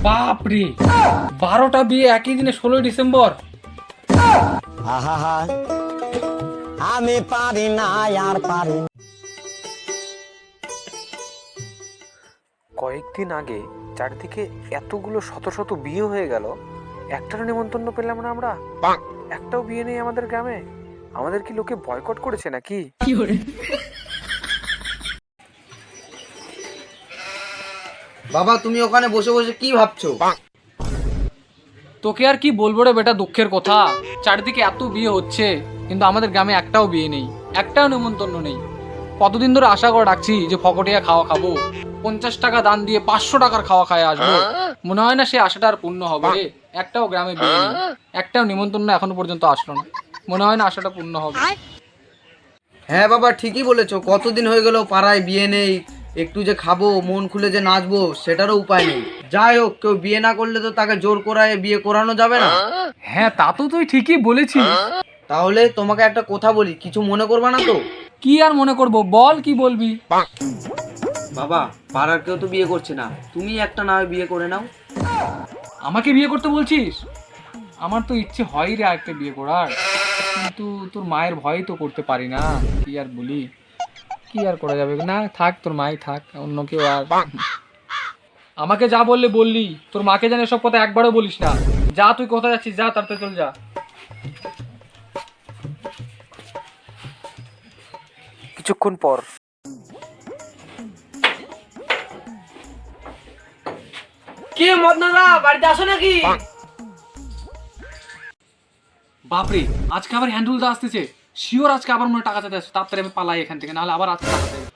বাপরে, 12টা বিয়ে একই দিনে 16ই ডিসেম্বর। আমি পারি না আর পারি। কয়েকদিন আগে চারিদিকে এতগুলো শত শত বিয়ে হয়ে গেল, একটারও নেমন্তন্ন পেলাম না আমরা। একটাও বিয়ে নেই আমাদের গ্রামে। আমাদের কি লোকে বয়কট করেছে নাকি? বাবা, তুমি ওখানে বসে বসে কি ভাবছো? তোকে আর কি বলবো রে বেটা, দুঃখের কথা। চারিদিকে এত বিয়ে হচ্ছে, কিন্তু আমাদের গ্রামে একটাও বিয়ে নেই, একটাও নেমন্তন্ন নেই। কতদিন ধরে আশা করে রাখছি যে ফকটিয়া খাওয়া খাবো, 50 টাকা দান দিয়ে 500 টাকার খাওয়া খায় আসবো। মনে হয় না সে আশাটা আর পূর্ণ হবে রে। একটাও গ্রামে বিয়ে নেই, একটাও নিমন্ত্রণ এখনো পর্যন্ত আসলো না। মনে হয় না আশাটা পূর্ণ হবে। হ্যাঁ বাবা, ঠিকই বলেছো। কতদিন হয়ে গেল পাড়ায় বিয়ে নেই। একটু যে খাবো, মন খুলে যে নাচবো, সেটারও উপায় নেই। যাই হোক, কেউ বিয়ে না করলে তো তাকে জোর করায় বিয়ে করানো যাবে না। হ্যাঁ, তা তো তুই ঠিকই বলেছিস। তাহলে তোমাকে একটা কথা বলি, কিছু মনে করবা না তো? কি আর মনে করব, বল কি বলবি। বাবা, পাড়ার কেউ তো বিয়ে করছে না, তুমি একটা না হয় বিয়ে করে নাও। আমাকে বিয়ে করতে বলছিস? আমার তো ইচ্ছে হয় রে আরেকটা বিয়ে করার, কিন্তু তোর মায়ের ভয় তো করতে পারি না। কি আর বলি, কি আর করা যাবে। না থাক, তোর মাই থাক, অন্য কেউ আর। আমাকে যা বললে বললি, তোর মাকে জানে সব কথা একবারও বলিস না। যা, তুই কোথায় যাচ্ছিস, যা তাড়াতাড়ি চল যা। কিছুক্ষণ পর কি মদনাদা, বাড়িতে আসো নাকি? বাপরে, আজকে আবার হ্যান্ডুল দা আসতেছে। শিওর আজকে আবার মনে হয় টাকা চাইতে আসছে। তাড়াতাড়ি আমি পালাই এখান থেকে, নাহলে আবার আজকে টাকা চাইবে।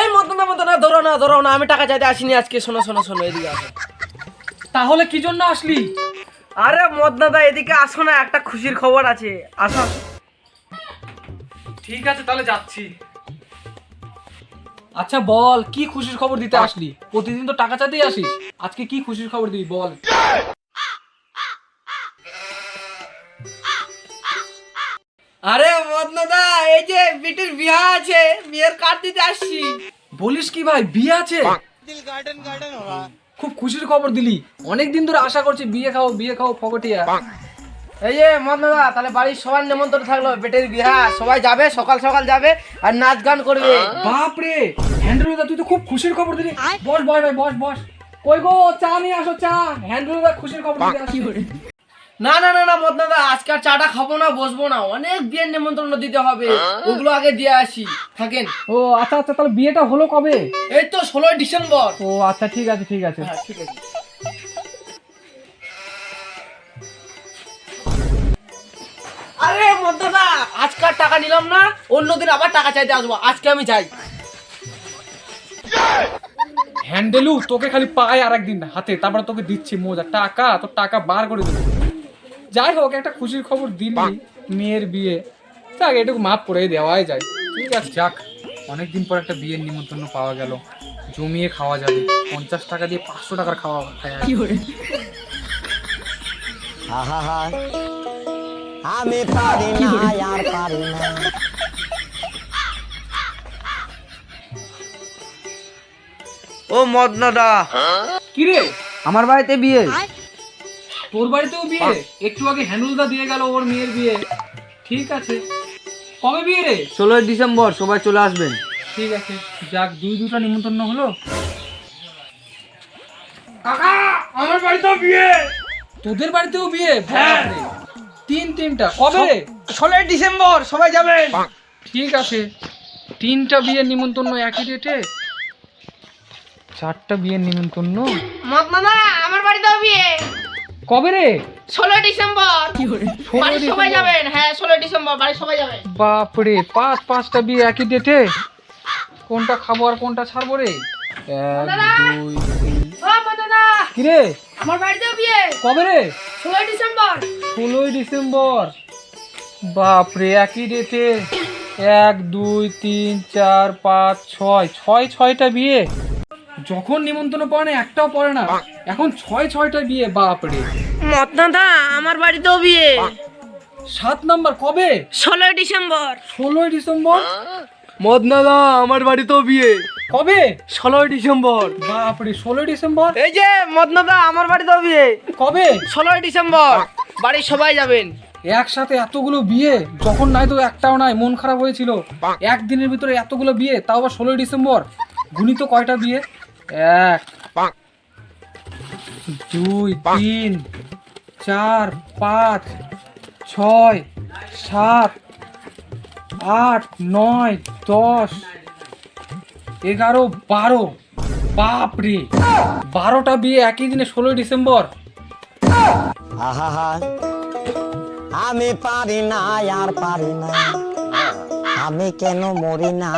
এই মদনা, ধরো না, আমি টাকা চাইতে আসিনি আজকে। শোনো এদিকে আসো। তাহলে কি জন্য আসলি? আরে মদনাদা, এদিকে আসো না, একটা খুশির খবর আছে, আসো। ঠিক আছে, তাহলে যাচ্ছি। আচ্ছা বল, কি খুশির খবর দিতে আসলি? প্রতিদিন তো টাকা চাইতেই আসিস, আজকে কি খুশির খবর দিবি বল। আরে মদনাদা, এই যে বিটির বিয়ে আছে, বিয়ের কার্ড দিতে আসছি। বলিস কি ভাই, বিয়ে আছে? খুব খুশির খবর দিলি। অনেক দিন ধরে আশা করছি বিয়ে খাও ফকটিয়া। এই যে মদনাদা, তাহলে বাড়ির সবার নেমন্তন্ন থাকলো, বেটের বিয়া, সবাই যাবে, সকাল সকাল যাবে আর নাচ গান করবে। বাপ রে, হ্যান্ডেলদা তুই তো খুব খুশির খবর দিলি। বস ভাই, বস। কই গো, চা নিয়ে আসো, চা। হ্যান্ডেলদা খুশির খবর দিতে আসি। না মদনাদা, আজকে আর চাটা খাবো না, বসবো না, অনেক বিয়ের নেমন্তন্ন দিতে হবে, ওগুলো আগে দিয়ে আসি, থাকেন। ও আচ্ছা, তাহলে বিয়েটা হলো কবে? এই তো 16ই ডিসেম্বর। ও আচ্ছা, ঠিক আছে। হ্যাঁ, ঠিক আছে। আরে মদনাদা, আজকে আর টাকা নিলাম না, অন্যদিন আবার টাকা চাইতে আসবো, আজকে আমি যাই। হ্যান্ডেলু, তোকে খালি পায় আর একদিন হাতে, তারপরে তোকে দিচ্ছি মজা টাকা, তোর টাকা বার করে দেবো। যাই হোক, একটা খুশির খবর দিলি, মেয়ের বিয়ে, যাক এটুকু মাফ করে দেওয়াই যায়। ঠিক আছে, যাক, অনেকদিন পর একটা বিয়ের নিমন্ত্রণ পাওয়া গেল, জমিয়ে খাওয়া যাবে। 50 টাকা দিয়ে 500 টাকার খাওয়া খায়। আমি পারি না আর পারি না। ও মদনাদা, কি রে, আমার বাড়িতে বিয়ে। তোর বাড়িতেও বিয়ে? একটু আগে হ্যান্ডুলদা দিয়ে গেল ওর মেয়ের বিয়ে। ঠিক আছে, কবে বিয়ে রে? 16ই ডিসেম্বর, সবাই চলে আসবেন। ঠিক আছে, যাক, দুটা নিমন্ত্রণ হলো। কাকা, আমার বাড়িতেও বিয়ে। তোদের বাড়িতেও বিয়ে? বাপরে, তিনটা কবে? 16ই ডিসেম্বর, সবাই যাবেন। ঠিক আছে, 3টা বিয়ের নিমন্ত্রণ একই ডেটে, 4টা বিয়ের নিমন্ত্রণ। মদনাদা, আমার বাড়িতেও বিয়ে। কবে রে? 16 ডিসেম্বর। বাড়ির সবাই যাবেন। হ্যাঁ, 16 ডিসেম্বর বাড়ির সবাই যাবেন। বাপরে, 5টা বিয়ে একই ডেটে, কোনটা খাবো আর কোনটা ছাড়বো রে? 1 2 3। ও মদনাদা, কি রে, আমার বাড়িতেও বিয়ে। কবে রে? 16 ডিসেম্বর। 16ই ডিসেম্বর। বাপরে, একই ডেটে 1 2 3 4 5 6 6টা বিয়ে। যখন নিমন্ত্রণ পড়ে না, একটাও পড়ে না, এখন 6টা বিয়ে। বাপরে, মদনাদা, আমার বাড়িতেও বিয়ে। 7 নাম্বার কবে? 16 ডিসেম্বর। 16ই ডিসেম্বর। মদনাদা, আমার বাড়িতেও বিয়ে। কবে? 16ই ডিসেম্বর। বাপরে, 16 ডিসেম্বর? এই যে মদনাদা, আমার বাড়িতেও বিয়ে। কবে? 16ই ডিসেম্বর, বাড়ির সবাই যাবেন। একসাথে এতগুলো বিয়ে, যখন নাই তো একটাও নাই, মন খারাপ হয়েছিল। একদিনের ভিতরে এতগুলো বিয়ে, তাও আবার 16 ডিসেম্বর। গুনি তো কয়টা বিয়ে? 1 2 3 4 5 6 7 8 9 10 11 12। বাপরে, 12টা বিয়ে একই দিনে 16 ডিসেম্বর। আহা আমি পারি না আর পারি না, আমি কেন মরি না।